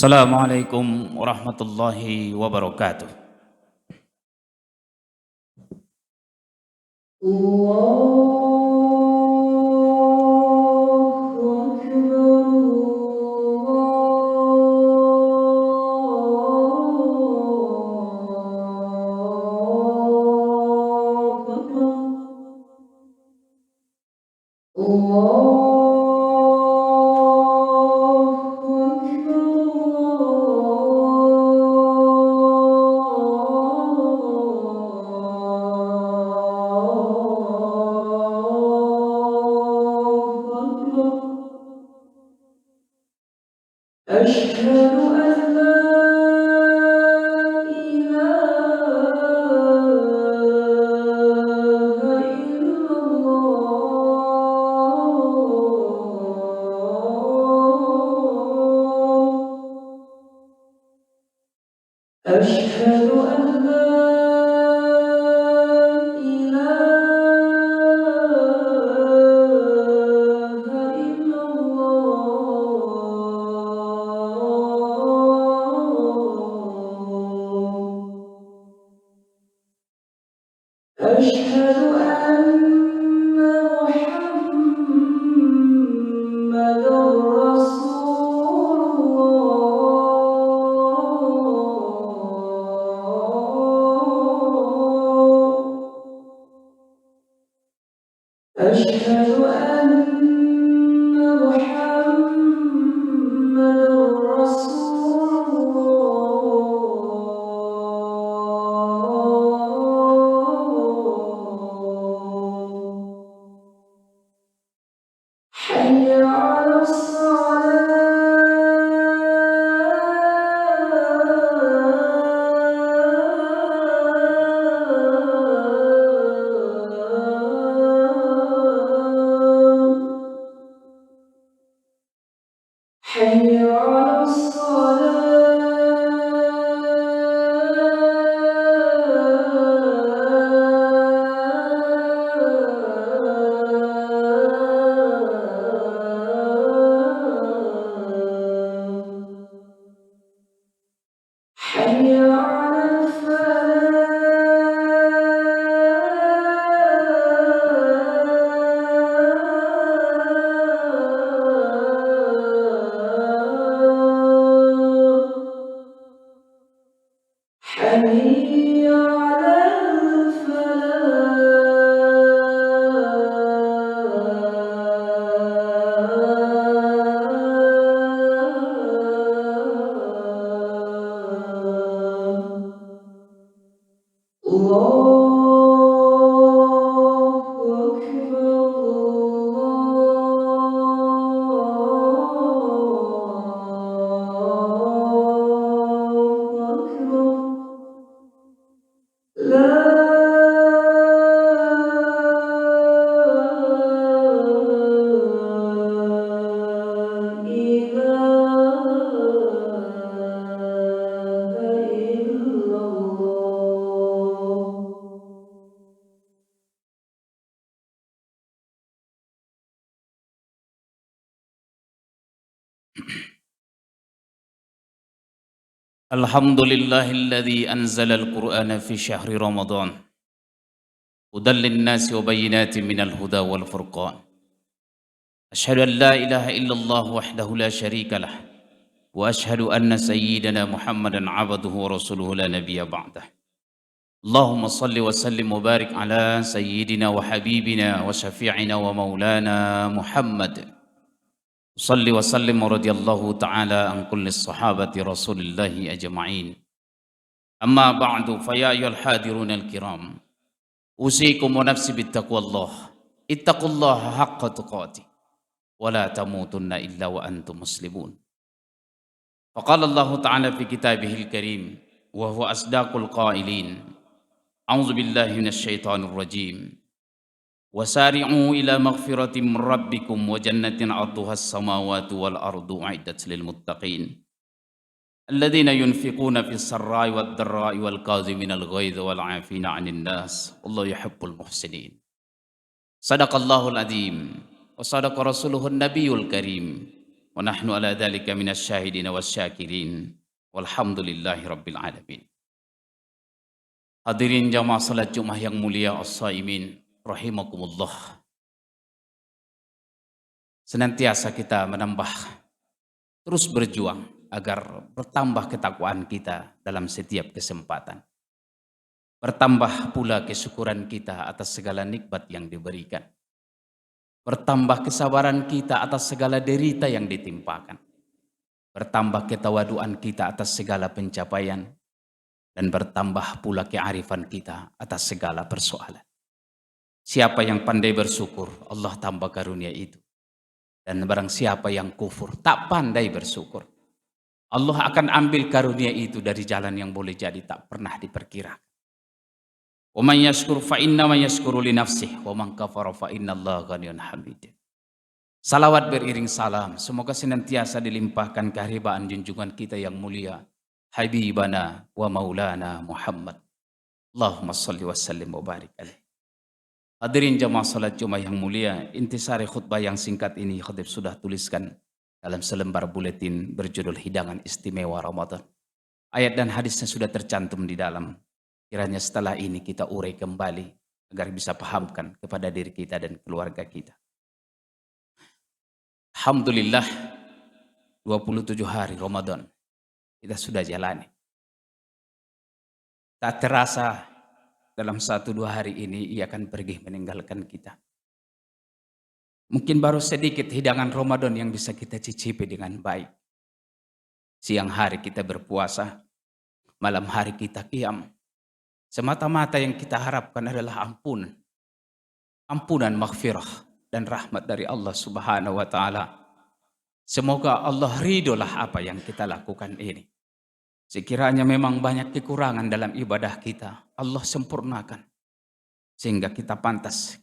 Assalamualaikum warahmatullahi wabarakatuh. أشهد أن لا إله إلا الله. أشهد أن لا إله إلا الله. أشهد أن محمدًا رسول الله. أشهد أن محمدًا رسول الله. حي على الصلاة. حي على الصلاة. حي على الفلاح. حي على الفلاح. الله أكبر. الله أكبر. لا إله إلا الله. Alhamdulillahilladzi anzalal Qur'ana fi syahri Ramadan. Hudal linnasi wa bayyinatin minal huda wal furqan. Asyhadu an la ilaha illallah wahdahu la syarikalah. Wa asyhadu anna sayyidana Muhammadan abduhu wa rasuluhu la nabiyya ba'dah. Allahumma salli wa sallim wa barik ala sayyidina wa habibina wa syafi'ina wa maulana Muhammad. Salli wa sallim wa radiyallahu ta'ala an kulli sahabati rasulillahi ajma'in. Amma ba'du fa ya ayyuhal hadirun al-kiram. Usikum wa nafsi bittaqwallah. Ittaqullaha haqqa tuqatih wa la tamutunna illa wa antum muslimun. Faqala Allah Ta'ala fi kitabihil karim wa huwa asdaqul qailin. A'udzu billahi minasyaitonir rajim. Wasari'u ila maghfiratin min rabbikum wa jannatin 'arduhas samawati wal ardu u'iddat lil muttaqin. Alladzina yunfiquna fis sarra'i wad dharra'i wal kaziminal ghaidha wal 'afina 'anil nas. Wallahu yuhibbul muhsinin. Sadaqallahul adzim wa sadaqa rasuluhun nabiyul karim. wa nahnu ala dzalika minasyahidin wasyakirin walhamdulillahi rabbil alamin. Hadirin jamaah salat Jumat yang mulia as-saimin rahimakumullah. Senantiasa kita menambah, terus berjuang agar bertambah ketakwaan kita dalam setiap kesempatan. Bertambah pula kesyukuran kita atas segala nikmat yang diberikan. Bertambah kesabaran kita atas segala derita yang ditimpakan. Bertambah ketawaduan kita atas segala pencapaian. Dan bertambah pula kearifan kita atas segala persoalan. Siapa yang pandai bersyukur, Allah tambah karunia itu. Dan barang siapa yang kufur, tak pandai bersyukur, Allah akan ambil karunia itu dari jalan yang boleh jadi tak pernah diperkirakan. Wa man yashkur fa innama yashkuru li nafsihi wa man kafara fa innallaha ghaniyyun hamid. Salawat beriring salam semoga senantiasa dilimpahkan kehebaan junjungan kita yang mulia habibana wa maulana Muhammad. Allahumma shalli wa sallim wa barik alaihi. Hadirin jamaah salat Jumat yang mulia, intisari khutbah yang singkat ini khatib sudah tuliskan dalam selembar buletin berjudul Hidangan Istimewa Ramadan. Ayat dan hadisnya sudah tercantum di dalam. Kiranya setelah ini kita urai kembali agar bisa pahamkan kepada diri kita dan keluarga kita. Alhamdulillah 27 hari Ramadan kita sudah jalani. Tak terasa dalam 1-2 hari ini ia akan pergi meninggalkan kita. Mungkin baru sedikit hidangan Ramadan yang bisa kita cicipi dengan baik. Siang hari kita berpuasa, malam hari kita qiyam. Semata-mata yang kita harapkan adalah ampunan maghfirah dan rahmat dari Allah Subhanahu wa taala. Semoga Allah ridholah apa yang kita lakukan ini. Sekiranya memang banyak kekurangan dalam ibadah kita, Allah sempurnakan. Sehingga kita pantas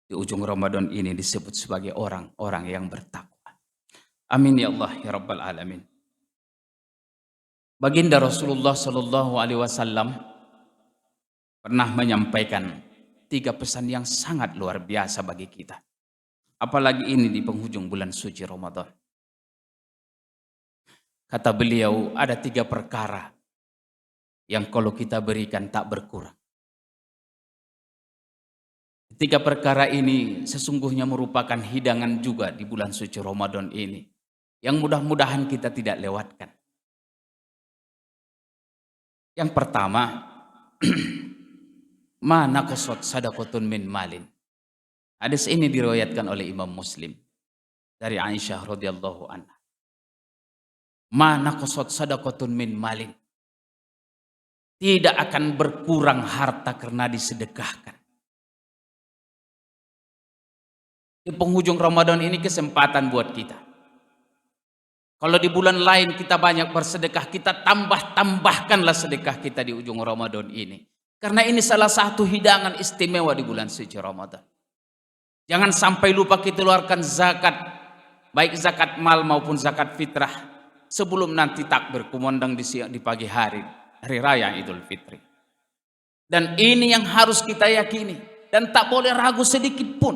di ujung Ramadan ini disebut sebagai orang-orang yang bertakwa. Amin ya Allah ya Rabbal Alamin. Baginda Rasulullah Sallallahu Alaihi Wasallam pernah menyampaikan 3 pesan yang sangat luar biasa bagi kita. Apalagi ini di penghujung bulan suci Ramadan. Kata beliau, ada 3 perkara yang kalau kita berikan tak berkurang. 3 perkara ini sesungguhnya merupakan hidangan juga di bulan suci Ramadan ini. Yang mudah-mudahan kita tidak lewatkan. Yang pertama, ma naqasat sadaqatun min malin. Hadis ini diriwayatkan oleh Imam Muslim dari Aisyah radhiyallahu anha. Ma naqasat sadaqatun min malin. Tidak akan berkurang harta karena disedekahkan. Di penghujung Ramadan ini kesempatan buat kita. Kalau di bulan lain kita banyak bersedekah, kita tambahkanlah sedekah kita di ujung Ramadan ini. Karena ini salah satu hidangan istimewa di bulan suci Ramadan. Jangan sampai lupa kita keluarkan zakat, baik zakat mal maupun zakat fitrah, sebelum nanti takbir kumandang di pagi hari raya Idul Fitri. Dan ini yang harus kita yakini dan tak boleh ragu sedikit pun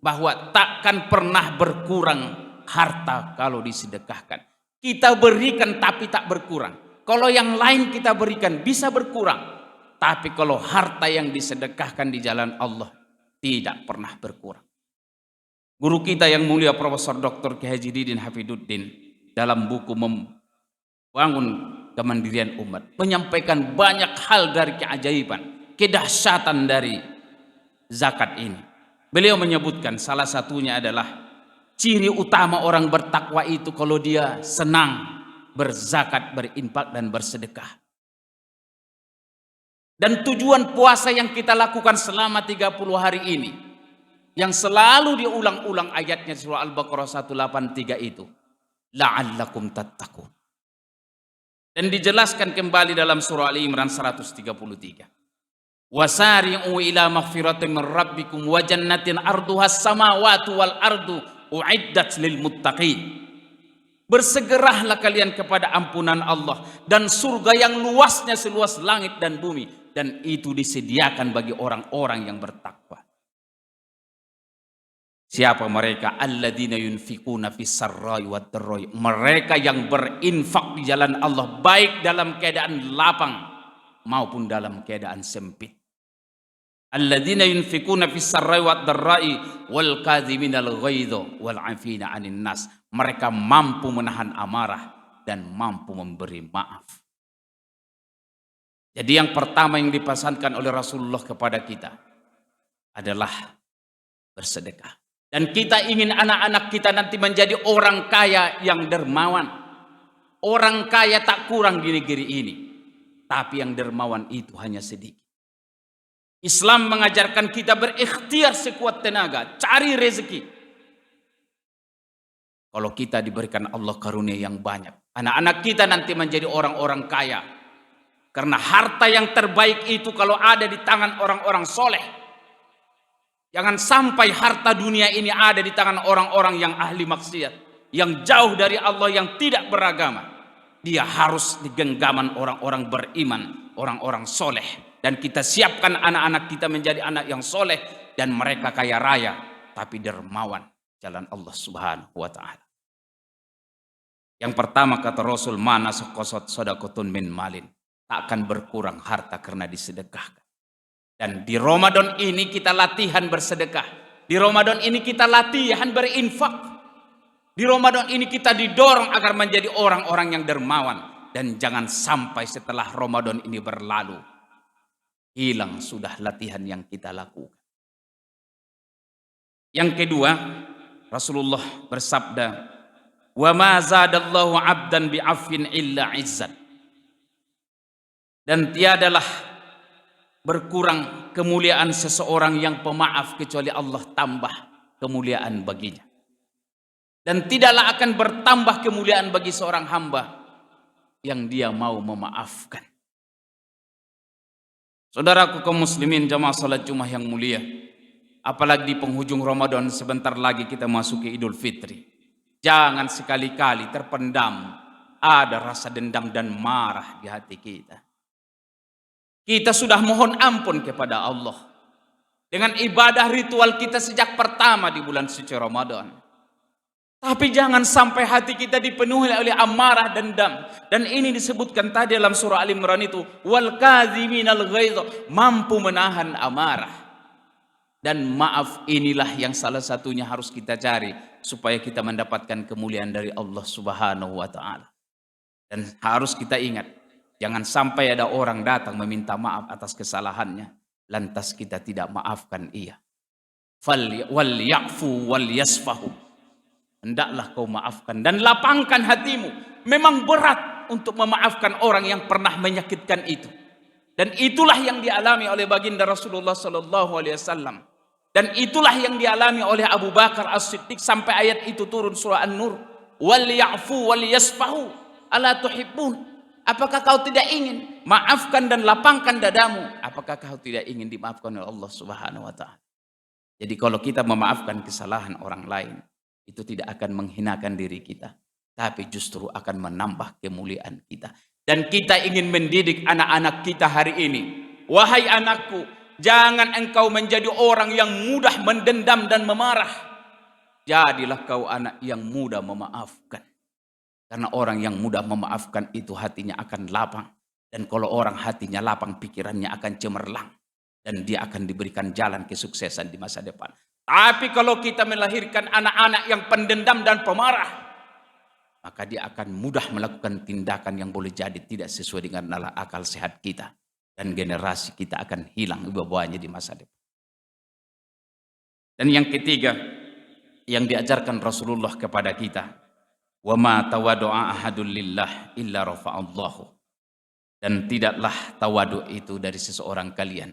bahwa takkan pernah berkurang harta kalau disedekahkan. Kita berikan tapi tak berkurang. Kalau yang lain kita berikan bisa berkurang. Tapi kalau harta yang disedekahkan di jalan Allah tidak pernah berkurang. Guru kita yang mulia Profesor Dr. Kiai Haji Didin Hafiduddin dalam buku Membangun Kemandirian Umat menyampaikan banyak hal dari keajaiban, kedahsyatan dari zakat ini. Beliau menyebutkan salah satunya adalah ciri utama orang bertakwa itu kalau dia senang berzakat, berinfak dan bersedekah. Dan tujuan puasa yang kita lakukan selama 30 hari ini, yang selalu diulang-ulang ayatnya surah Al-Baqarah 183 itu, la'allakum tattaqun. Dan dijelaskan kembali dalam surah Ali Imran 133. Wasari'u ila maghfiratin min rabbikum wa jannatin arduhas samawati wal ardu uiddat lil muttaqin. Bersegeralah kalian kepada ampunan Allah dan surga yang luasnya seluas langit dan bumi, dan itu disediakan bagi orang-orang yang bertakwa. Siapa mereka? Alladzina yunfikuna fis sarra'i wad dharra'i. Mereka yang berinfak di jalan Allah baik dalam keadaan lapang maupun dalam keadaan sempit. Alladzina yunfikuna fis sarra'i wad dharra'i wal kadhiminal ghaidha wal 'afina 'anil nas. Mereka mampu menahan amarah dan mampu memberi maaf. Jadi yang pertama yang dipesankan oleh Rasulullah kepada kita adalah bersedekah. Dan kita ingin anak-anak kita nanti menjadi orang kaya yang dermawan. Orang kaya tak kurang di negeri ini. Tapi yang dermawan itu hanya sedikit. Islam mengajarkan kita berikhtiar sekuat tenaga. Cari rezeki. Kalau kita diberikan Allah karunia yang banyak. Anak-anak kita nanti menjadi orang-orang kaya. Karena harta yang terbaik itu kalau ada di tangan orang-orang soleh. Jangan sampai harta dunia ini ada di tangan orang-orang yang ahli maksiat. Yang jauh dari Allah, yang tidak beragama. Dia harus di genggaman orang-orang beriman, orang-orang soleh. Dan kita siapkan anak-anak kita menjadi anak yang soleh. Dan mereka kaya raya, tapi dermawan. Jalan Allah subhanahu wa ta'ala. Yang pertama kata Rasul, mana sokosot sodakotun min malin. Tak akan berkurang harta karena disedekahkan. Dan di Ramadan ini kita latihan bersedekah. Di Ramadan ini kita latihan berinfak. Di Ramadan ini kita didorong agar menjadi orang-orang yang dermawan. Dan jangan sampai setelah Ramadan ini berlalu, hilang sudah latihan yang kita lakukan. Yang kedua, Rasulullah bersabda, "Wa ma zadallahu 'abdan bi'afwin illa 'izzan." Dan tiadalah berkurang kemuliaan seseorang yang pemaaf kecuali Allah tambah kemuliaan baginya. Dan tidaklah akan bertambah kemuliaan bagi seorang hamba yang dia mau memaafkan. Saudaraku kaum muslimin jamaah salat Jumat yang mulia, apalagi di penghujung Ramadan sebentar lagi kita masuk ke Idul Fitri. Jangan sekali-kali terpendam ada rasa dendam dan marah di hati kita. Kita sudah mohon ampun kepada Allah dengan ibadah ritual kita sejak pertama di bulan suci Ramadan. Tapi jangan sampai hati kita dipenuhi oleh amarah dendam. Dan ini disebutkan tadi dalam surah Al-Imran itu, wal kadhiminal ghaidha, mampu menahan amarah. Dan maaf inilah yang salah satunya harus kita cari supaya kita mendapatkan kemuliaan dari Allah Subhanahu wa taala. Dan harus kita ingat, jangan sampai ada orang datang meminta maaf atas kesalahannya, lantas kita tidak maafkan ia. Wal ya'fu wal yasfahu. Hendaklah kau maafkan dan lapangkan hatimu. Memang berat untuk memaafkan orang yang pernah menyakitkan itu. Dan itulah yang dialami oleh baginda Rasulullah sallallahu alaihi wasallam. Dan itulah yang dialami oleh Abu Bakar As-Siddiq sampai ayat itu turun surah An-Nur. Wal ya'fu wal yasfahu. Ala tuhibbun. Apakah kau tidak ingin maafkan dan lapangkan dadamu? Apakah kau tidak ingin dimaafkan oleh Allah Subhanahu wa taala? Jadi kalau kita memaafkan kesalahan orang lain, itu tidak akan menghinakan diri kita, tapi justru akan menambah kemuliaan kita. Dan kita ingin mendidik anak-anak kita hari ini. Wahai anakku, jangan engkau menjadi orang yang mudah mendendam dan memarah. Jadilah kau anak yang mudah memaafkan. Karena orang yang mudah memaafkan itu hatinya akan lapang. Dan kalau orang hatinya lapang, pikirannya akan cemerlang. Dan dia akan diberikan jalan kesuksesan di masa depan. Tapi kalau kita melahirkan anak-anak yang pendendam dan pemarah, maka dia akan mudah melakukan tindakan yang boleh jadi tidak sesuai dengan nalar akal sehat kita. Dan generasi kita akan hilang bawahnya di masa depan. Dan yang ketiga, yang diajarkan Rasulullah kepada kita, wa ma tawadu'a ahadul lillah illa rafa'allahu. Dan tidaklah tawadu itu dari seseorang kalian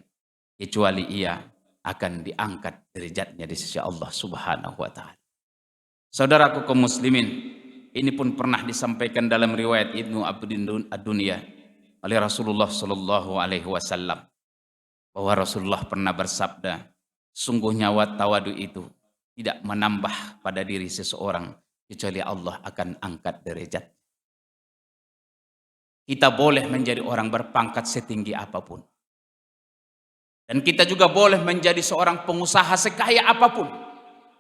kecuali ia akan diangkat derajatnya di sisi Allah Subhanahu wa taala. Saudaraku kaum muslimin, ini pun pernah disampaikan dalam riwayat Ibnu Ad-Dunya oleh Rasulullah sallallahu alaihi wasallam bahwa Rasulullah pernah bersabda, sungguhnya tawadu itu tidak menambah pada diri seseorang kecuali Allah akan angkat derajat. Kita boleh menjadi orang berpangkat setinggi apapun. Dan kita juga boleh menjadi seorang pengusaha sekaya apapun.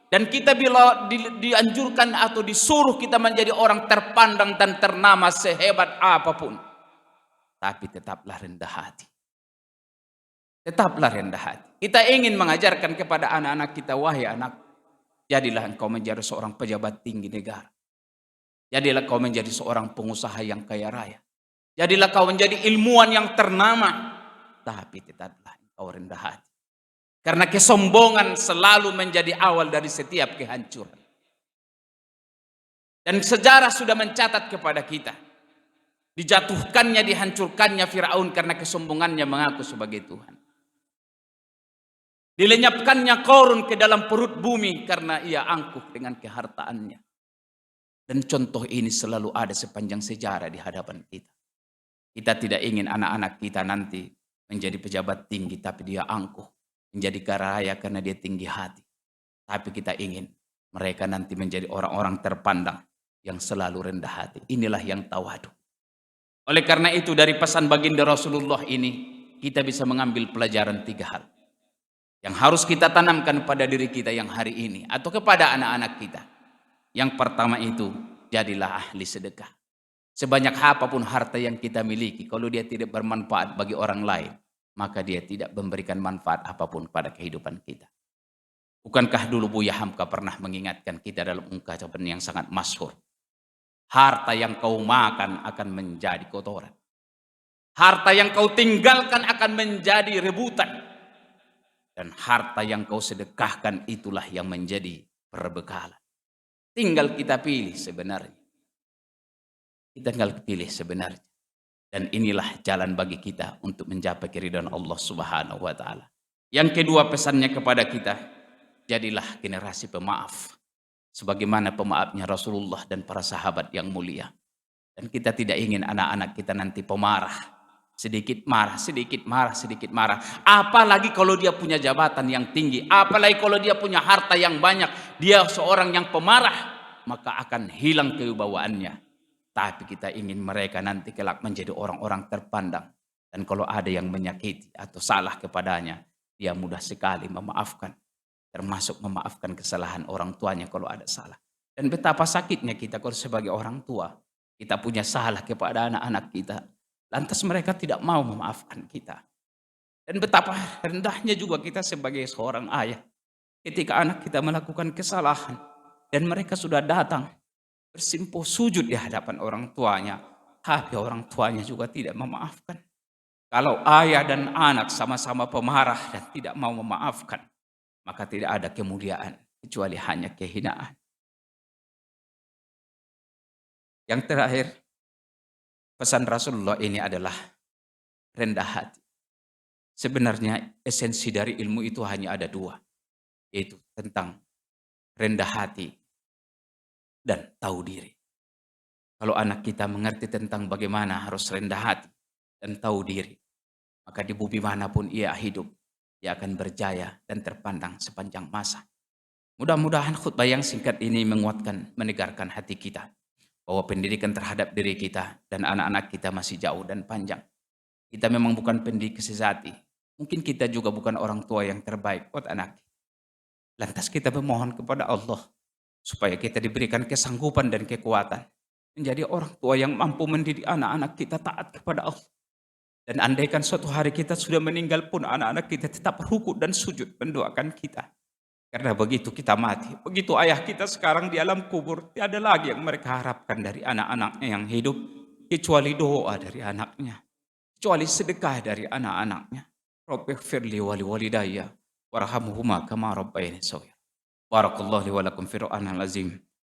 Dan kita bila dianjurkan atau disuruh kita menjadi orang terpandang dan ternama sehebat apapun, tapi tetaplah rendah hati. Tetaplah rendah hati. Kita ingin mengajarkan kepada anak-anak kita, wahai anak, jadilah engkau menjadi seorang pejabat tinggi negara. Jadilah kau menjadi seorang pengusaha yang kaya raya. Jadilah kau menjadi ilmuwan yang ternama. Tapi tetaplah engkau rendah hati. Karena kesombongan selalu menjadi awal dari setiap kehancuran. Dan sejarah sudah mencatat kepada kita. Dijatuhkannya, dihancurkannya Firaun karena kesombongannya mengaku sebagai Tuhan. Dilenyapkannya Qarun ke dalam perut bumi karena ia angkuh dengan kehartaannya. Dan contoh ini selalu ada sepanjang sejarah di hadapan kita. Kita tidak ingin anak-anak kita nanti menjadi pejabat tinggi tapi dia angkuh. Menjadi kaya raya karena dia tinggi hati. Tapi kita ingin mereka nanti menjadi orang-orang terpandang yang selalu rendah hati. Inilah yang tawadu. Oleh karena itu dari pesan baginda Rasulullah ini kita bisa mengambil pelajaran 3 hal. Yang harus kita tanamkan pada diri kita yang hari ini atau kepada anak-anak kita. Yang pertama itu, jadilah ahli sedekah. Sebanyak apapun harta yang kita miliki, kalau dia tidak bermanfaat bagi orang lain, maka dia tidak memberikan manfaat apapun pada kehidupan kita. Bukankah dulu Buya Hamka pernah mengingatkan kita dalam ungkapan yang sangat masyhur? Harta yang kau makan akan menjadi kotoran. Harta yang kau tinggalkan akan menjadi rebutan. Dan harta yang kau sedekahkan itulah yang menjadi perbekalan. Tinggal kita pilih sebenarnya. Kita tinggal pilih sebenarnya. Dan inilah jalan bagi kita untuk mencapai keridhaan Allah Subhanahu wa taala. Yang kedua pesannya kepada kita, jadilah generasi pemaaf. Sebagaimana pemaafnya Rasulullah dan para sahabat yang mulia. Dan kita tidak ingin anak-anak kita nanti pemarah. Sedikit marah, sedikit marah, sedikit marah. Apalagi kalau dia punya jabatan yang tinggi. Apalagi kalau dia punya harta yang banyak. Dia seorang yang pemarah. Maka akan hilang kewibawaannya. Tapi kita ingin mereka nanti kelak menjadi orang-orang terpandang. Dan kalau ada yang menyakiti atau salah kepadanya, dia mudah sekali memaafkan. Termasuk memaafkan kesalahan orang tuanya kalau ada salah. Dan betapa sakitnya kita kalau sebagai orang tua. Kita punya salah kepada anak-anak kita. Lantas mereka tidak mau memaafkan kita. Dan betapa rendahnya juga kita sebagai seorang ayah. Ketika anak kita melakukan kesalahan. Dan mereka sudah datang. Bersimpuh sujud di hadapan orang tuanya. Tapi orang tuanya juga tidak memaafkan. Kalau ayah dan anak sama-sama pemarah dan tidak mau memaafkan. Maka tidak ada kemuliaan. Kecuali hanya kehinaan. Yang terakhir. Pesan Rasulullah ini adalah rendah hati. Sebenarnya esensi dari ilmu itu hanya ada 2. Yaitu tentang rendah hati dan tahu diri. Kalau anak kita mengerti tentang bagaimana harus rendah hati dan tahu diri, maka di bumi manapun ia hidup, ia akan berjaya dan terpandang sepanjang masa. Mudah-mudahan khutbah yang singkat ini menguatkan, menegarkan hati kita. Bahwa pendidikan terhadap diri kita dan anak-anak kita masih jauh dan panjang. Kita memang bukan pendidik sejati. Mungkin kita juga bukan orang tua yang terbaik buat anak. Lantas kita memohon kepada Allah supaya kita diberikan kesanggupan dan kekuatan menjadi orang tua yang mampu mendidik anak-anak kita taat kepada Allah. Dan andaikan suatu hari kita sudah meninggal pun anak-anak kita tetap rukuk dan sujud mendoakan kita. Karena begitu kita mati, begitu ayah kita sekarang di alam kubur, tiada lagi yang mereka harapkan dari anak-anaknya yang hidup, kecuali doa dari anaknya, kecuali sedekah dari anak-anaknya. Rabbighfirli wa liwalidayya warhamhuma kama rabbayani shaghira. Barakallahu li wa lakum fil Qur'anil azim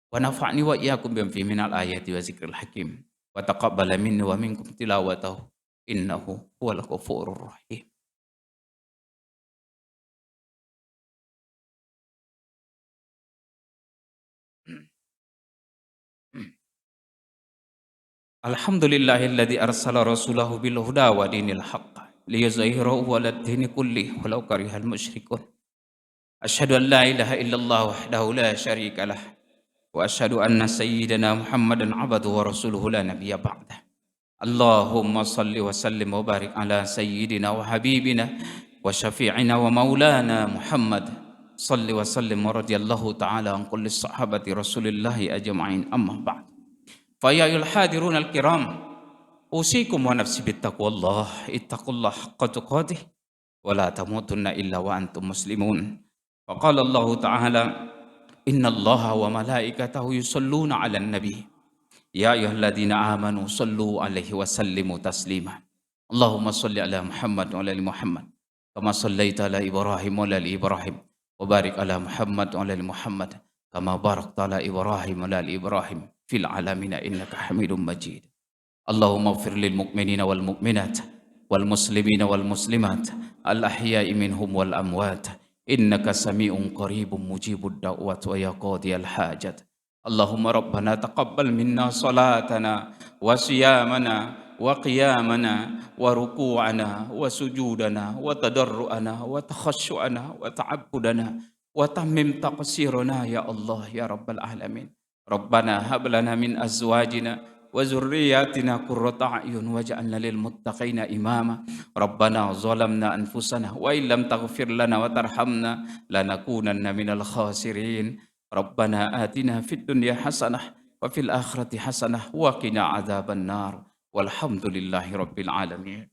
wa nafa'ni wa iyyakum bima fihi minal ayati wa zikril hakim wa taqabbala minni wa minkum tilawatahu innahu huwal ghafurur rahim. Alhamdulillahilladzi arsala rasulahu bil huda wa dinil haqq liyuzhhirahu 'alad dini kullih walau karihal musyrikun. Asyhadu an la ilaha illallah wahdahu la syarika lah wa asyhadu anna sayyidana Muhammadan 'abduhu wa rasuluhu la nabiyya ba'dah. Allahumma salli wa sallim wa barik ala sayyidina wa habibina wa syafi'ina wa maulana Muhammad salli wa sallim wa radiyallahu ta'ala an kulli sahabati rasulillahi ajma'in, amma ba'd. Fa ya ayyuhal hadirun al-kiram, usikum wa nafsi bittaqwallah, ittaqullah haqqa tuqatih wa la tamutunna illa wa antum muslimun. Fa qala Allah ta'ala, innallaha wa malaikatahu yusalluna 'alan nabi ya ayyuhalladzina amanu sallu 'alaihi wa sallimu taslima. Allahumma shalli ala Muhammad wa ala ali Muhammad kama shallaita ala Ibrahim wa ala ali Ibrahim wa barik ala Muhammad wa ala ali Muhammad kama barakta ala Ibrahim wa ala ali Ibrahim fil alamin innaka Hamidum Majid. Allahumma ighfir lil mu'minina wal mu'minat wal muslimina wal muslimat al ahya'i minhum wal amwat innaka sami'un qaribun mujibud da'wat wa ya qadiyal hajat. Allahumma rabbana taqabbal minna salatana wa siyamana wa qiyamana wa ruku'ana wa sujudana wa tadarru'ana wa takhashu'ana wa ta'abbudana wa tammim taqsirana ya Allah ya rabbal alamin. Rabbana hab lana min azwajina wa zurriyyatina qurrata a'yun waj'alna lil muttaqina imama. Rabbana zalamna anfusana wa illam taghfir lana wa tarhamna lanakunanna minal khasirin. Rabbana atina fid dunya hasanah wa fil akhirati hasanah wa qina adzaban nar. Walhamdulillahi rabbil alamin.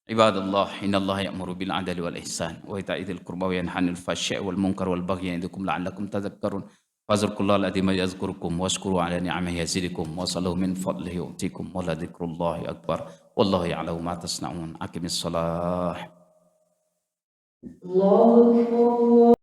Ibadallah, innallaha ya'muru bil 'adli wal ihsan wa ita'i dzil qurba wa yanha 'anil fahsya'i wal munkar wal baghi ya'idukum la'allakum tadhakkarun. Fadhkurullaha al-'azima yadhkurukum washkuru 'ala ni'amihi yazidukum wasallu min fadlihi yu'tikum wa la dzikrullahi akbar. Wallahu ya'lamu ma tasna'un. Aqimis shalah. Allahu Akbar.